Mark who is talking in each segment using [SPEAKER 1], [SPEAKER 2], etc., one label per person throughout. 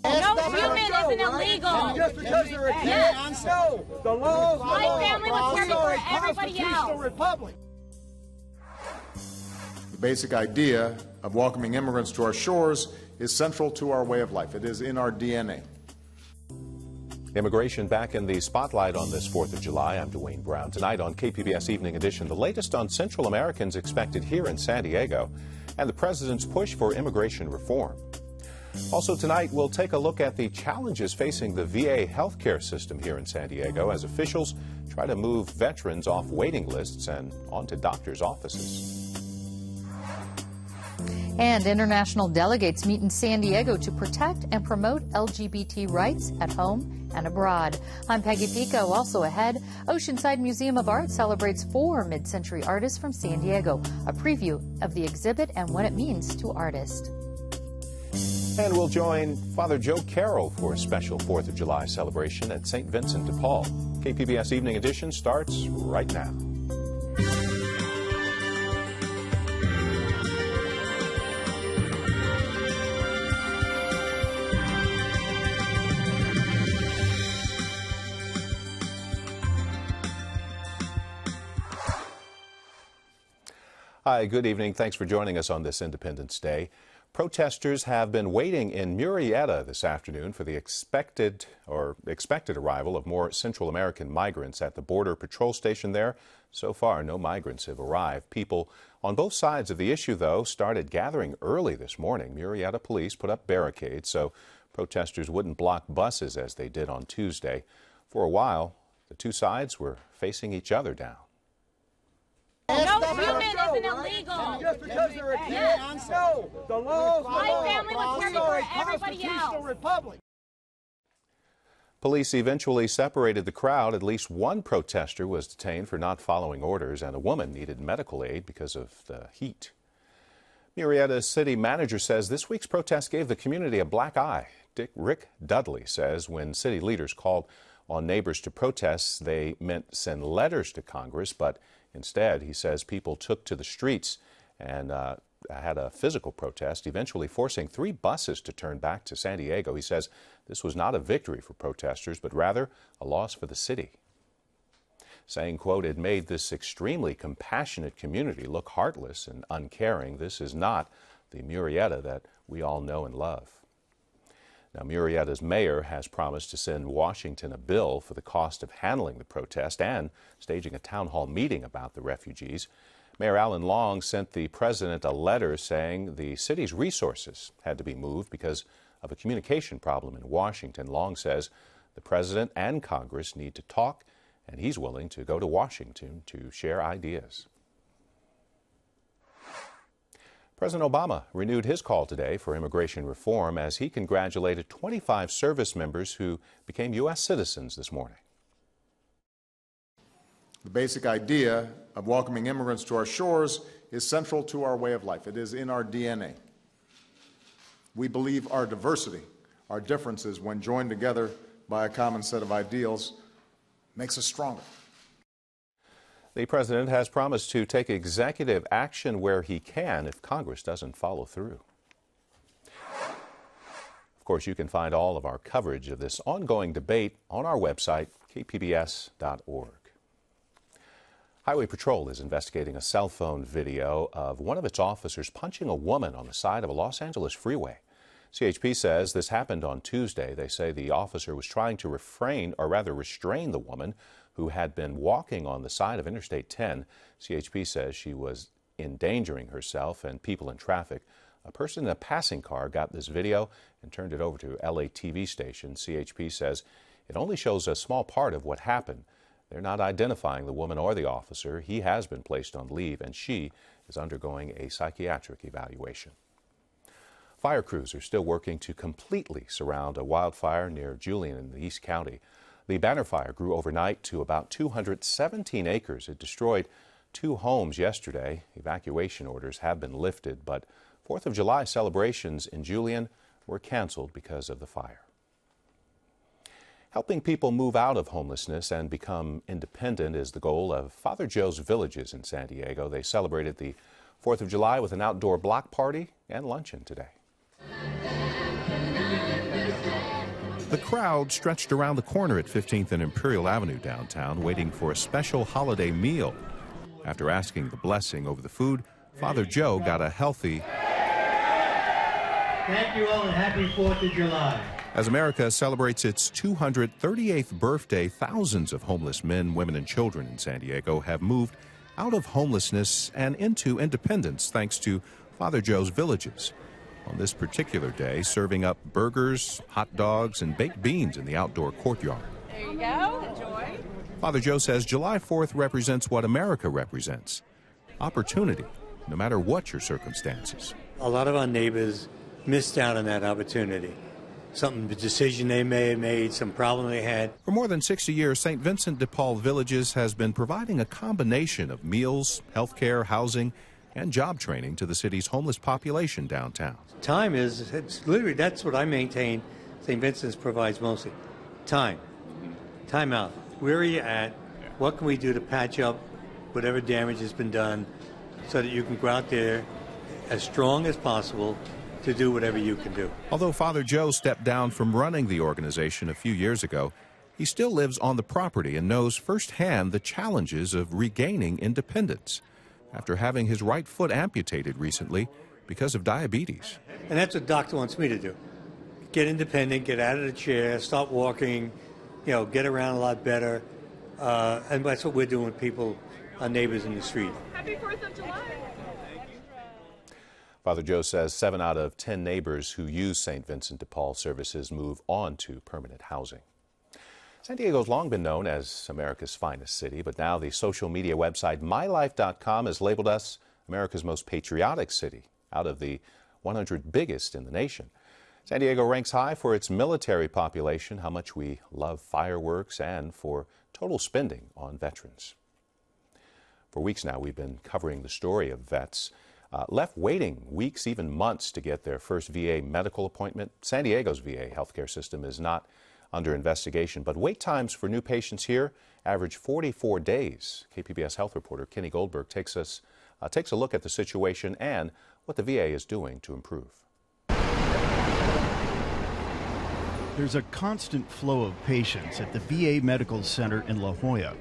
[SPEAKER 1] No human isn't illegal.
[SPEAKER 2] Just because they're a kid,
[SPEAKER 1] Yes.
[SPEAKER 2] no. The law is the
[SPEAKER 1] My
[SPEAKER 2] law.
[SPEAKER 1] family was
[SPEAKER 2] We
[SPEAKER 1] working
[SPEAKER 2] are
[SPEAKER 1] for
[SPEAKER 2] a
[SPEAKER 1] everybody
[SPEAKER 2] constitutional
[SPEAKER 1] else.
[SPEAKER 2] republic.
[SPEAKER 3] The basic idea of welcoming immigrants to our shores is central to our way of life. It is in our DNA.
[SPEAKER 4] Immigration back in the spotlight on this 4th of July. I'm Dwayne Brown. Tonight on KPBS Evening Edition, the latest on Central Americans expected here in San Diego and the president's push for immigration reform. Also tonight, we'll take a look at the challenges facing the VA healthcare system here in San Diego as officials try to move veterans off waiting lists and onto doctors' offices.
[SPEAKER 5] And international delegates meet in San Diego to protect and promote LGBT rights at home and abroad. I'm Peggy Pico. Also ahead, Oceanside Museum of Art celebrates 4 mid-century artists from San Diego. A preview of the exhibit and what it means to artists.
[SPEAKER 4] And we'll join Father Joe Carroll for a special 4th of July celebration at St. Vincent de Paul. KPBS Evening Edition starts right now. Hi, good evening. Thanks for joining us on this Independence Day. Protesters have been waiting in Murrieta this afternoon for the expected arrival of more Central American migrants at the border patrol station there. So far, no migrants have arrived. People on both sides of the issue, though, started gathering early this morning. Murrieta police put up barricades so protesters wouldn't block buses as they did on Tuesday. For a while, the two sides were facing each other down.
[SPEAKER 1] No human isn't illegal.
[SPEAKER 2] Just because they're a kid,
[SPEAKER 1] Yes.
[SPEAKER 2] no. The law is the
[SPEAKER 1] My
[SPEAKER 2] law.
[SPEAKER 1] family was
[SPEAKER 2] We
[SPEAKER 1] working
[SPEAKER 2] are a
[SPEAKER 1] for everybody
[SPEAKER 2] constitutional
[SPEAKER 1] else.
[SPEAKER 2] republic.
[SPEAKER 4] Police eventually separated the crowd. At least one protester was detained for not following orders, and a woman needed medical aid because of the heat. Murrieta's city manager says this week's protest gave the community a black eye. Rick Dudley says when city leaders called on neighbors to protest, they meant send letters to Congress, but instead, he says people took to the streets and had a physical protest, eventually forcing 3 buses to turn back to San Diego. He says this was not a victory for protesters, but rather a loss for the city. Saying, quote, it made this extremely compassionate community look heartless and uncaring. This is not the Murrieta that we all know and love. Now, Murrieta's mayor has promised to send Washington a bill for the cost of handling the protest and staging a town hall meeting about the refugees. Mayor Alan Long sent the president a letter saying the city's resources had to be moved because of a communication problem in Washington. Long says the president and Congress need to talk, and he's willing to go to Washington to share ideas. President Obama renewed his call today for immigration reform as he congratulated 25 service members who became U.S. citizens this morning.
[SPEAKER 3] The basic idea of welcoming immigrants to our shores is central to our way of life. It is in our DNA. We believe our diversity, our differences, when joined together by a common set of ideals, makes us stronger.
[SPEAKER 4] The president has promised to take executive action where he can if Congress doesn't follow through. Of course, you can find all of our coverage of this ongoing debate on our website, kpbs.org. Highway Patrol is investigating a cell phone video of one of its officers punching a woman on the side of a Los Angeles freeway. CHP says this happened on Tuesday. They say the officer was trying to restrain the woman who had been walking on the side of Interstate 10. CHP says she was endangering herself and people in traffic. A person in a passing car got this video and turned it over to LA TV station. CHP says it only shows a small part of what happened. They're not identifying the woman or the officer. He has been placed on leave, and she is undergoing a psychiatric evaluation. Fire crews are still working to completely surround a wildfire near Julian in the East County. The Banner Fire grew overnight to about 217 acres. It destroyed 2 homes yesterday. Evacuation orders have been lifted, but 4th of July celebrations in Julian were canceled because of the fire. Helping people move out of homelessness and become independent is the goal of Father Joe's Villages in San Diego. They celebrated the 4th of July with an outdoor block party and luncheon today. The crowd stretched around the corner at 15th and Imperial Avenue downtown, waiting for a special holiday meal. After asking the blessing over the food, Father Joe got a healthy
[SPEAKER 6] "Thank you all and happy 4th of July."
[SPEAKER 4] As America celebrates its 238th birthday, thousands of homeless men, women, and children in San Diego have moved out of homelessness and into independence thanks to Father Joe's Villages. On this particular day, serving up burgers, hot dogs, and baked beans in the outdoor courtyard.
[SPEAKER 1] There you go. Enjoy.
[SPEAKER 4] Father Joe says July 4th represents what America represents: opportunity, no matter what your circumstances.
[SPEAKER 6] A lot of our neighbors missed out on that opportunity. The decision they may have made, some problem they had.
[SPEAKER 4] For more than 60 years, St. Vincent de Paul Villages has been providing a combination of meals, health care, housing, and job training to the city's homeless population downtown.
[SPEAKER 6] Time it's literally, that's what I maintain St. Vincent's provides mostly. Time. Time out. Where are you at? What can we do to patch up whatever damage has been done so that you can go out there as strong as possible to do whatever you can do.
[SPEAKER 4] Although Father Joe stepped down from running the organization a few years ago, he still lives on the property and knows firsthand the challenges of regaining independence after having his right foot amputated recently because of diabetes.
[SPEAKER 6] And that's what doctor wants me to do. Get independent, get out of the chair, start walking, get around a lot better. And that's what we're doing with people, our neighbors in the street.
[SPEAKER 1] Happy 4th of July.
[SPEAKER 4] Father Joe says 7 out of 10 neighbors who use St. Vincent de Paul services move on to permanent housing. San Diego's long been known as America's finest city, but now the social media website MyLife.com has labeled us America's most patriotic city out of the 100 biggest in the nation. San Diego ranks high for its military population, how much we love fireworks, and for total spending on veterans. For weeks now, we've been covering the story of vets left waiting weeks, even months, to get their first VA medical appointment. San Diego's VA healthcare system is not under investigation, but wait times for new patients here average 44 days. KPBS health reporter Kenny Goldberg takes a look at the situation and what the VA is doing to improve.
[SPEAKER 7] There's a constant flow of patients at the VA Medical Center in La Jolla.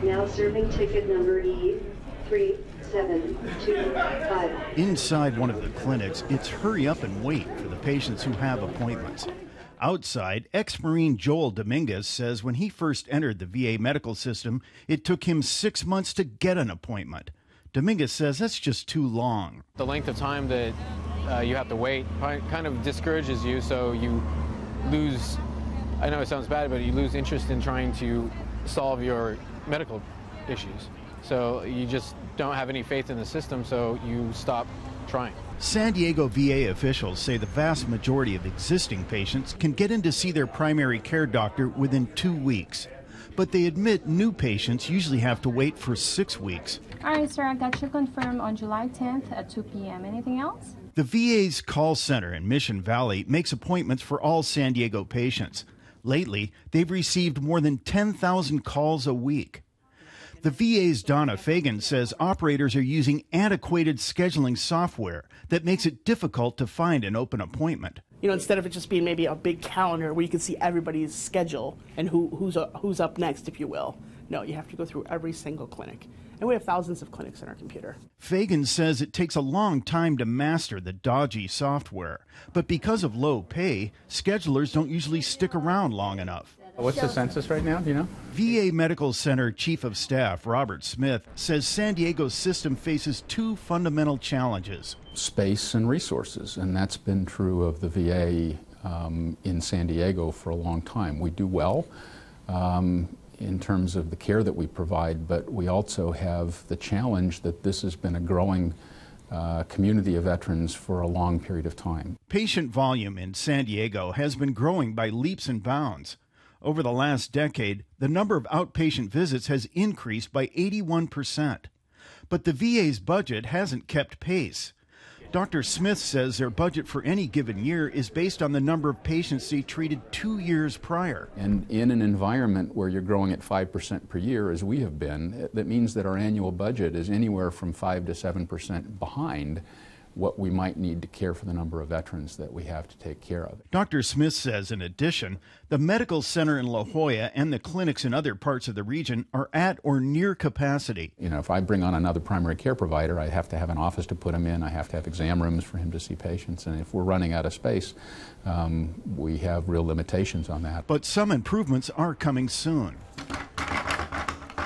[SPEAKER 8] Now serving ticket number E3725.
[SPEAKER 7] Inside one of the clinics, it's hurry up and wait for the patients who have appointments. Outside, ex-Marine Joel Dominguez says when he first entered the VA medical system, it took him 6 months to get an appointment. Dominguez says that's just too long.
[SPEAKER 9] The length of time that you have to wait kind of discourages you, so you lose, I know it sounds bad, but you lose interest in trying to solve your medical issues. So you just don't have any faith in the system, so you stop trying.
[SPEAKER 7] San Diego VA officials say the vast majority of existing patients can get in to see their primary care doctor within 2 weeks. But they admit new patients usually have to wait for 6 weeks.
[SPEAKER 10] All right, sir, I got you confirmed on July 10th at 2 p.m. Anything else?
[SPEAKER 7] The VA's call center in Mission Valley makes appointments for all San Diego patients. Lately, they've received more than 10,000 calls a week. The VA's Donna Fagan says operators are using antiquated scheduling software that makes it difficult to find an open appointment.
[SPEAKER 11] Instead of it just being maybe a big calendar where you can see everybody's schedule and who's up next, if you will. No, you have to go through every single clinic. And we have thousands of clinics on our computer.
[SPEAKER 7] Fagan says it takes a long time to master the dodgy software. But because of low pay, schedulers don't usually stick around long enough.
[SPEAKER 12] What's the census right now, do you know?
[SPEAKER 7] VA Medical Center Chief of Staff Robert Smith says San Diego's system faces 2 fundamental challenges.
[SPEAKER 12] Space and resources, and that's been true of the VA in San Diego for a long time. We do well in terms of the care that we provide, but we also have the challenge that this has been a growing community of veterans for a long period of time.
[SPEAKER 7] Patient volume in San Diego has been growing by leaps and bounds. Over the last decade, the number of outpatient visits has increased by 81%. But the VA's budget hasn't kept pace. Dr. Smith says their budget for any given year is based on the number of patients they treated 2 years prior.
[SPEAKER 12] And in an environment where you're growing at 5% per year, as we have been, that means that our annual budget is anywhere from 5 to 7% behind what we might need to care for the number of veterans that we have to take care of.
[SPEAKER 7] Dr. Smith says, in addition, the medical center in La Jolla and the clinics in other parts of the region are at or near capacity.
[SPEAKER 12] You know, if I bring on another primary care provider, I have to have an office to put him in, I have to have exam rooms for him to see patients, and if we're running out of space, we have real limitations on that.
[SPEAKER 7] But some improvements are coming soon.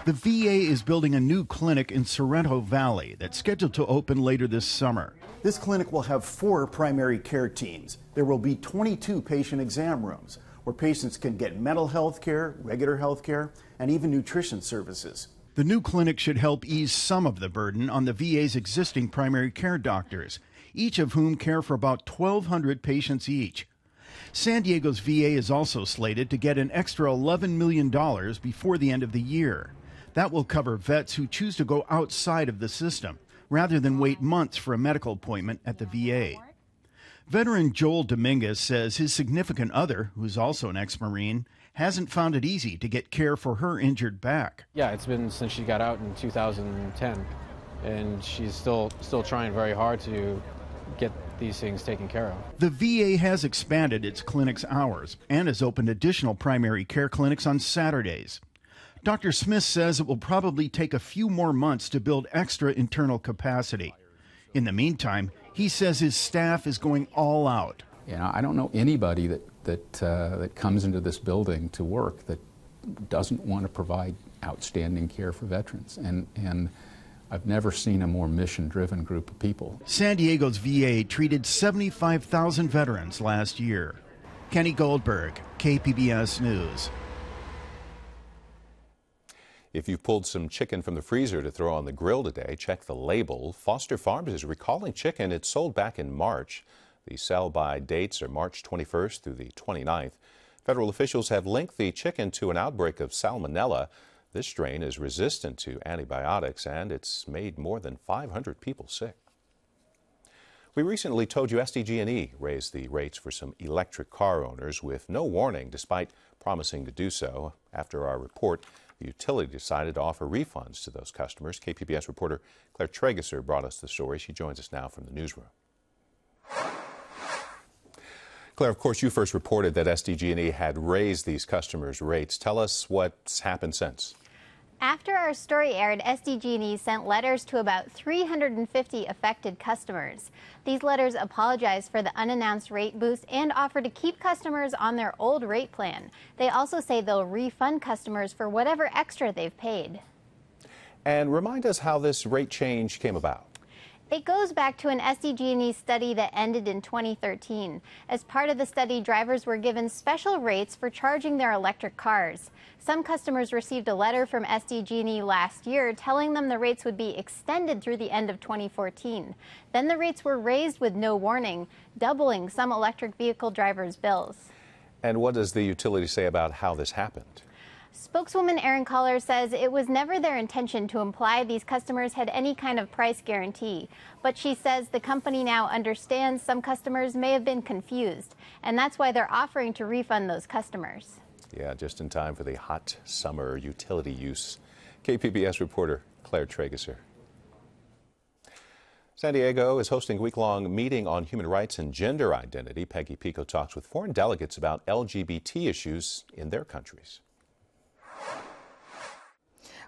[SPEAKER 7] The VA is building a new clinic in Sorrento Valley that's scheduled to open later this summer. This clinic will have 4 primary care teams. There will be 22 patient exam rooms where patients can get mental health care, regular health care, and even nutrition services. The new clinic should help ease some of the burden on the VA's existing primary care doctors, each of whom care for about 1,200 patients each. San Diego's VA is also slated to get an extra $11 million before the end of the year. That will cover vets who choose to go outside of the system, rather than wait months for a medical appointment at the VA. Veteran Joel Dominguez says his significant other, who's also an ex-Marine, hasn't found it easy to get care for her injured back.
[SPEAKER 9] Yeah, it's been since she got out in 2010, and she's still trying very hard to get these things taken care of.
[SPEAKER 7] The VA has expanded its clinic's hours and has opened additional primary care clinics on Saturdays. Dr. Smith says it will probably take a few more months to build extra internal capacity. In the meantime, he says his staff is going all out.
[SPEAKER 12] You know, I don't know anybody that comes into this building to work that doesn't want to provide outstanding care for veterans. And I've never seen a more mission-driven group of people.
[SPEAKER 7] San Diego's VA treated 75,000 veterans last year. Kenny Goldberg, KPBS News.
[SPEAKER 4] If you've pulled some chicken from the freezer to throw on the grill today, check the label. Foster Farms is recalling chicken it sold back in March. The sell-by dates are March 21st through the 29th. Federal officials have linked the chicken to an outbreak of salmonella. This strain is resistant to antibiotics, and it's made more than 500 people sick. We recently told you SDG&E raised the rates for some electric car owners with no warning, despite promising to do so. After our report, the utility decided to offer refunds to those customers. KPBS reporter Claire Trageser brought us the story. She joins us now from the newsroom. Claire, of course, you first reported that SDG&E had raised these customers' rates. Tell us what's happened since.
[SPEAKER 13] After our story aired, SDG&E sent letters to about 350 affected customers. These letters apologize for the unannounced rate boost and offer to keep customers on their old rate plan. They also say they'll refund customers for whatever extra they've paid.
[SPEAKER 4] And remind us how this rate change came about.
[SPEAKER 13] It goes back to an SDG&E study that ended in 2013. As part of the study, drivers were given special rates for charging their electric cars. Some customers received a letter from SDG&E last year telling them the rates would be extended through the end of 2014. Then the rates were raised with no warning, doubling some electric vehicle drivers' bills.
[SPEAKER 4] And what does the utility say about how this happened?
[SPEAKER 13] Spokeswoman Erin Collar says it was never their intention to imply these customers had any kind of price guarantee. But she says the company now understands some customers may have been confused, and that's why they're offering to refund those customers.
[SPEAKER 4] Yeah, just in time for the hot summer utility use. KPBS reporter Claire Trageser. San Diego is hosting a week-long meeting on human rights and gender identity. Peggy Pico talks with foreign delegates about LGBT issues in their countries.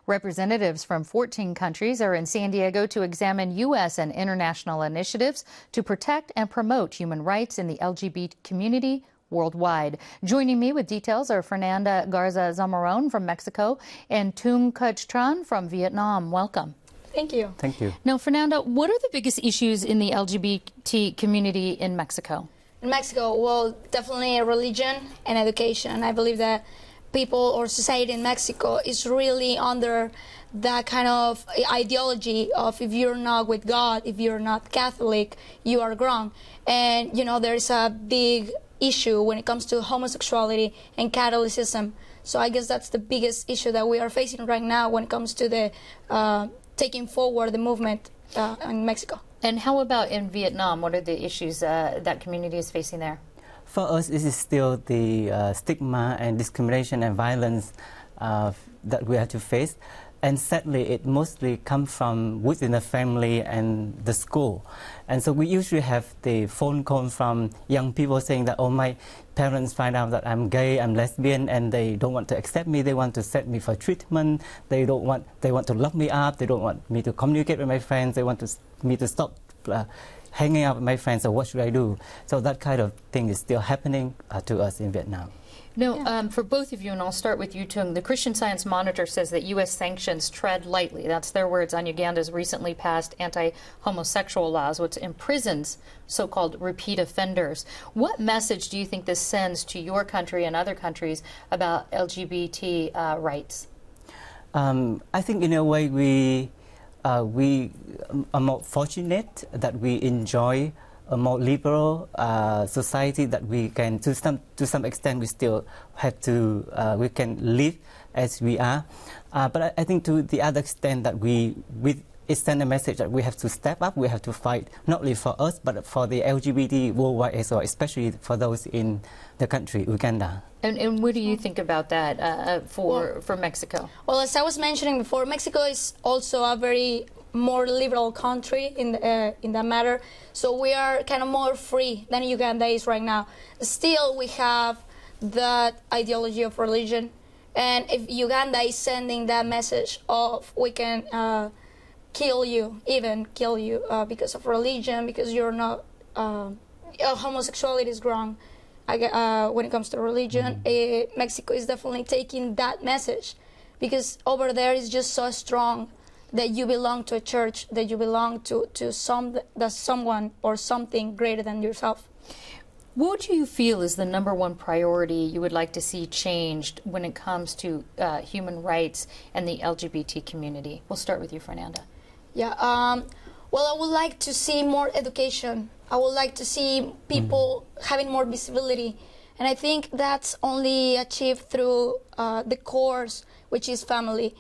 [SPEAKER 5] Representatives from 14 countries are in San Diego to examine U.S. and international initiatives to protect and promote human rights in the LGBT community worldwide. Joining me with details are Fernanda Garza Zamoron from Mexico and Tung Cuch Tran from Vietnam. Welcome.
[SPEAKER 14] Thank you.
[SPEAKER 15] Thank you.
[SPEAKER 5] Now, Fernanda, what are the biggest issues in the LGBT community in Mexico?
[SPEAKER 14] In Mexico, well, definitely religion and education. I believe that people or society in Mexico is really under that kind of ideology of if you're not with God, if you're not Catholic, you are wrong. And, you know, there's a big issue when it comes to homosexuality and Catholicism. So I guess that's the biggest issue that we are facing right now when it comes to the taking forward the movement in Mexico.
[SPEAKER 5] And how about in Vietnam? What are the issues that community is facing there?
[SPEAKER 15] For us, this is still the stigma and discrimination and violence that we have to face. And sadly, it mostly comes from within the family and the school. And so we usually have the phone call from young people saying that, oh, my parents find out that I'm gay, I'm lesbian, and they don't want to accept me. They want to set me for treatment. They want to lock me up. They don't want me to communicate with my friends. They want me to stop hanging out with my friends. So what should I do? So that kind of thing is still happening to us in Vietnam.
[SPEAKER 16] No, for both of you, and I'll start with you, Tung, the Christian Science Monitor says that U.S. sanctions tread lightly. That's their words on Uganda's recently passed anti-homosexual laws, which imprisons so-called repeat offenders. What message do you think this sends to your country and other countries about LGBT rights?
[SPEAKER 15] I think in a way we are more fortunate that we enjoy a more liberal society, that we can, to some extent, we still have to, we can live as we are. But I think to the other extent that it sends a message that we have to step up, we have to fight, not only for us, but for the LGBT worldwide as well, especially for those in the country, Uganda.
[SPEAKER 16] And what do you think about that for Mexico?
[SPEAKER 14] Well, as I was mentioning before, Mexico is also a very more liberal country in that matter, so we are kind of more free than Uganda is right now. Still, we have that ideology of religion, and if Uganda is sending that message of we can kill you because of religion, because you're not homosexuality is wrong when it comes to religion, Mexico is definitely taking that message, because over there is just so strong that you belong to a church, that you belong to someone or something greater than yourself.
[SPEAKER 16] What do you feel is the #1 priority you would like to see changed when it comes to human rights and the LGBT community? We'll start with you, Fernanda.
[SPEAKER 14] Yeah, well, I would like to see more education. I would like to see people having more visibility. And I think that's only achieved through the cores, which is family.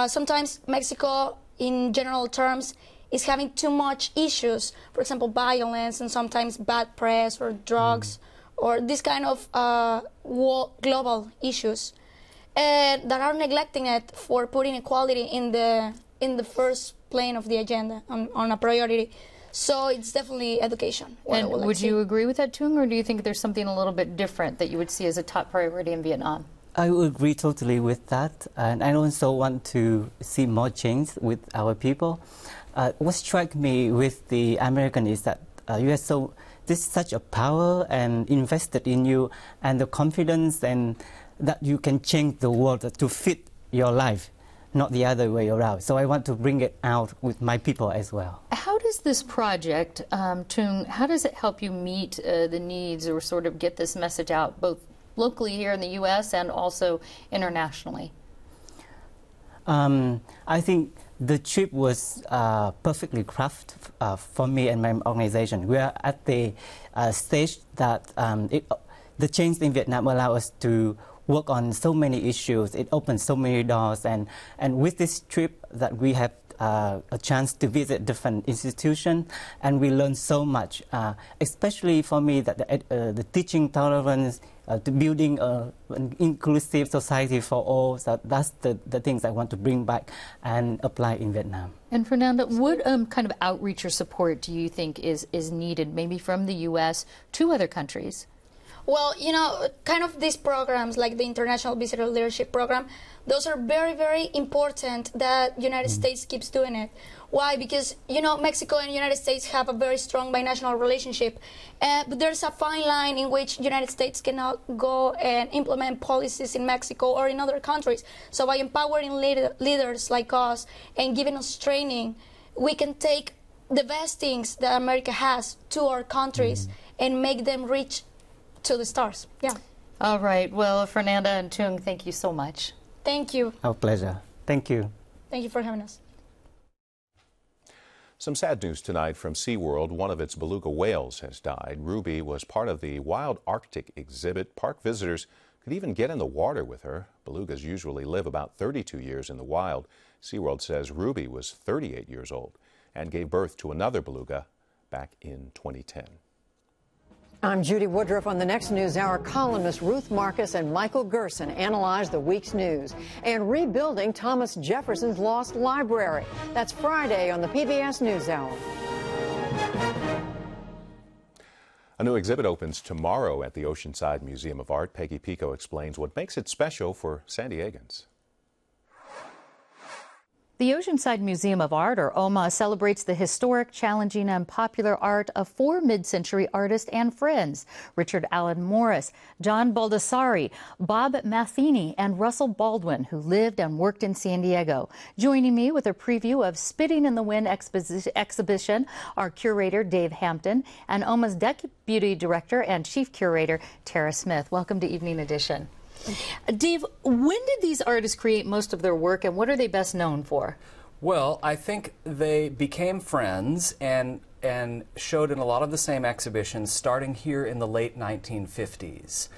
[SPEAKER 14] Sometimes Mexico, in general terms, is having too much issues. For example, violence and sometimes bad press or drugs or this kind of global issues, and that are neglecting it for putting equality in the first plane of the agenda on a priority. So it's definitely education.
[SPEAKER 16] And would you agree with that, Tung, or do you think there's something a little bit different that you would see as a top priority in Vietnam?
[SPEAKER 15] I would agree totally with that, and I also want to see more change with our people. What struck me with the American is that you have this such a power and invested in you, and the confidence and that you can change the world to fit your life, not the other way around. So I want to bring it out with my people as well.
[SPEAKER 16] How does this project, Tung, how does it help you meet the needs or sort of get this message out, both locally here in the U.S. and also internationally?
[SPEAKER 15] I think the trip was perfectly crafted for me and my organization. We are at the stage that the change in Vietnam allows us to work on so many issues. It opens so many doors, and with this trip that we have a chance to visit different institutions, and we learn so much, especially for me that the teaching tolerance, to building an inclusive society for all. So that's the things I want to bring back and apply in Vietnam.
[SPEAKER 16] And Fernanda, what kind of outreach or support do you think is needed, maybe from the U.S. to other countries?
[SPEAKER 14] Well, you know, kind of these programs like the International Visitor Leadership Program, those are very, very important that United States keeps doing it. Why? Because, you know, Mexico and United States have a very strong binational relationship. But there's a fine line in which United States cannot go and implement policies in Mexico or in other countries. So by empowering leaders like us and giving us training, we can take the best things that America has to our countries and make them reach to the stars. Yeah.
[SPEAKER 16] All right. Well, Fernanda and Tung, thank you so much.
[SPEAKER 14] Thank you.
[SPEAKER 15] Our pleasure. Thank you.
[SPEAKER 14] Thank you for having us.
[SPEAKER 4] Some sad news tonight from SeaWorld. One of its beluga whales has died. Ruby was part of the Wild Arctic exhibit. Park visitors could even get in the water with her. Belugas usually live about 32 years in the wild. SeaWorld says Ruby was 38 years old and gave birth to another beluga back in 2010.
[SPEAKER 17] I'm Judy Woodruff. On the next NewsHour, columnists Ruth Marcus and Michael Gerson analyze the week's news and rebuilding Thomas Jefferson's lost library. That's Friday on the PBS NewsHour.
[SPEAKER 4] A new exhibit opens tomorrow at the Oceanside Museum of Art. Peggy Pico explains what makes it special for San Diegans.
[SPEAKER 5] The Oceanside Museum of Art, or OMA, celebrates the historic, challenging, and popular art of 4 mid-century artists and friends: Richard Allen Morris, John Baldessari, Bob Matheny, and Russell Baldwin, who lived and worked in San Diego. Joining me with a preview of Spitting in the Wind exhibition are curator Dave Hampton and OMA's deputy director and chief curator Tara Smith. Welcome to Evening Edition. Dave, when did these artists create most of their work, and what are they best known for?
[SPEAKER 18] Well, I think they became friends and showed in a lot of the same exhibitions starting here in the late 1950s.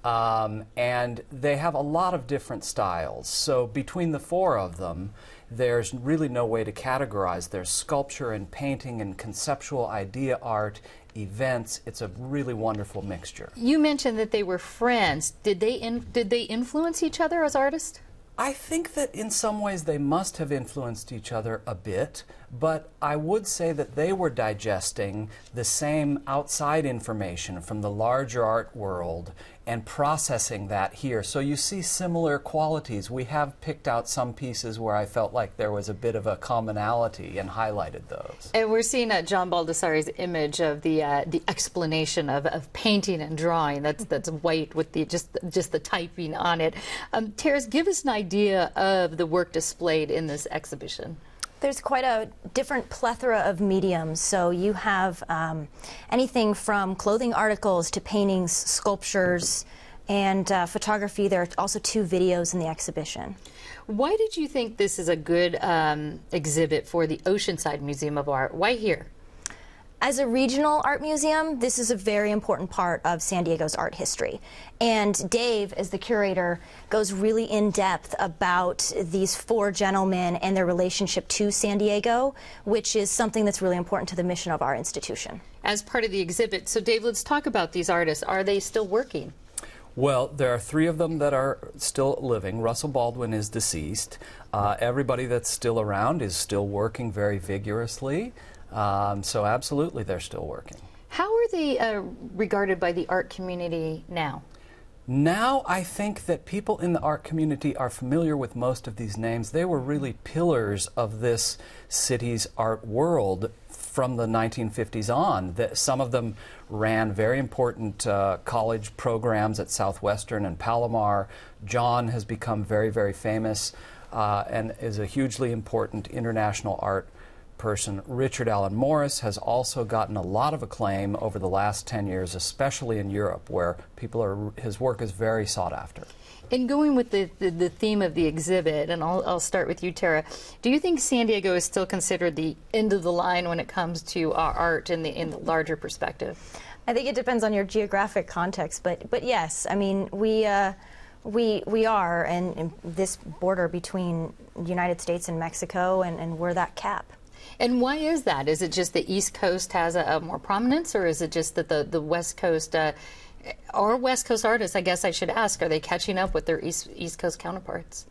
[SPEAKER 18] And they have a lot of different styles. So between the 4 of them, there's really no way to categorize. There's sculpture and painting and conceptual idea art, events. It's a really wonderful mixture.
[SPEAKER 5] You mentioned that they were friends. Did they influence each other as artists?
[SPEAKER 18] I think that in some ways they must have influenced each other a bit, but I would say that they were digesting the same outside information from the larger art world and processing that here. So you see similar qualities. We have picked out some pieces where I felt like there was a bit of a commonality and highlighted those.
[SPEAKER 5] And we're seeing John Baldessari's image of the explanation of painting and drawing. That's white with the just the typing on it. Tara, give us an idea of the work displayed in this exhibition.
[SPEAKER 19] There's quite a different plethora of mediums. So you have anything from clothing articles to paintings, sculptures, and photography. There are also 2 videos in the exhibition.
[SPEAKER 5] Why did you think this is a good exhibit for the Oceanside Museum of Art? Why here?
[SPEAKER 19] As a regional art museum, this is a very important part of San Diego's art history. And Dave, as the curator, goes really in depth about these 4 gentlemen and their relationship to San Diego, which is something that's really important to the mission of our institution.
[SPEAKER 5] As part of the exhibit, so Dave, let's talk about these artists. Are they still working?
[SPEAKER 18] Well, there are 3 of them that are still living. Russell Baldwin is deceased. Everybody that's still around is still working very vigorously. So absolutely, they're still working.
[SPEAKER 5] How are they regarded by the art community now?
[SPEAKER 18] Now I think that people in the art community are familiar with most of these names. They were really pillars of this city's art world from the 1950s on. Some of them ran very important college programs at Southwestern and Palomar. John has become very, very famous and is a hugely important international art person. Richard Allen Morris has also gotten a lot of acclaim over the last 10 years, especially in Europe, where his work is very sought after.
[SPEAKER 5] And going with the theme of the exhibit, and I'll start with you, Tara, do you think San Diego is still considered the end of the line when it comes to our art in the larger perspective?
[SPEAKER 19] I think it depends on your geographic context, but yes, I mean, we are, and this border between the United States and Mexico, and we're that cap.
[SPEAKER 5] And why is that? Is it just the East Coast has a more prominence, or is it just that the West Coast, or West Coast artists, I guess I should ask, are they catching up with their East Coast counterparts?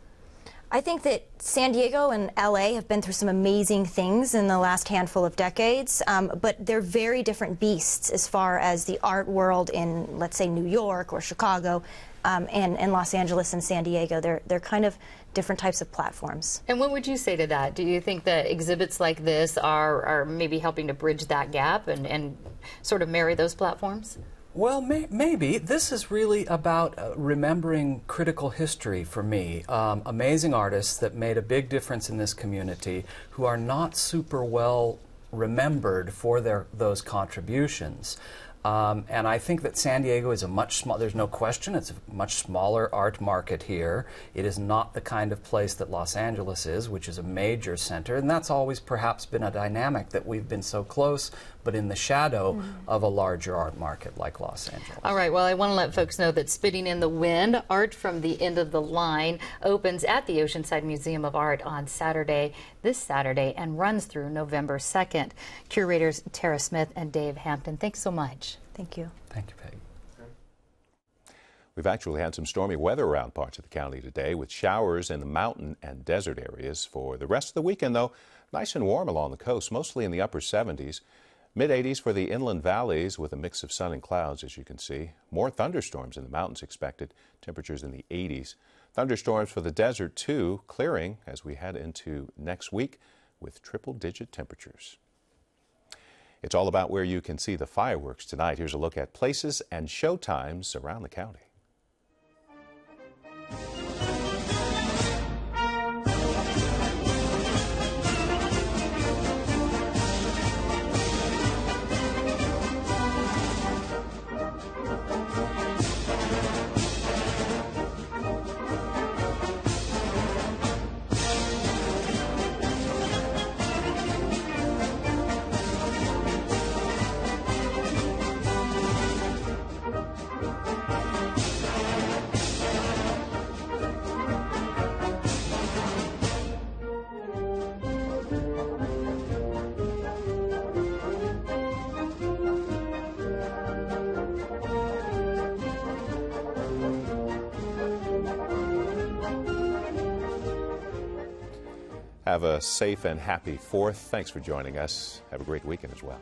[SPEAKER 19] I think that San Diego and LA have been through some amazing things in the last handful of decades, but they're very different beasts as far as the art world in, let's say, New York or Chicago, and Los Angeles and San Diego. They're kind of different types of platforms.
[SPEAKER 5] And what would you say to that? Do you think that exhibits like this are maybe helping to bridge that gap and sort of marry those platforms?
[SPEAKER 18] Well, maybe. This is really about remembering critical history for me. Amazing artists that made a big difference in this community who are not super well remembered for those contributions. And I think that San Diego is a much smaller, there's no question, it's a much smaller art market here. It is not the kind of place that Los Angeles is, which is a major center, and that's always perhaps been a dynamic that we've been so close, but in the shadow of a larger art market like Los Angeles.
[SPEAKER 5] All right, well, I want to let folks know that Spitting in the Wind, Art from the End of the Line, opens at the Oceanside Museum of Art on this Saturday, and runs through November 2nd. Curators Tara Smith and Dave Hampton, thanks so much.
[SPEAKER 19] Thank you.
[SPEAKER 18] Thank you, Peggy.
[SPEAKER 4] We've actually had some stormy weather around parts of the county today, with showers in the mountain and desert areas. For the rest of the weekend, though, nice and warm along the coast, mostly in the upper 70s. Mid-80s for the inland valleys with a mix of sun and clouds, as you can see. More thunderstorms in the mountains expected, temperatures in the 80s. Thunderstorms for the desert, too, clearing as we head into next week with triple-digit temperatures. It's all about where you can see the fireworks tonight. Here's a look at places and show times around the county. Have a safe and happy 4th. Thanks for joining us. Have a great weekend as well.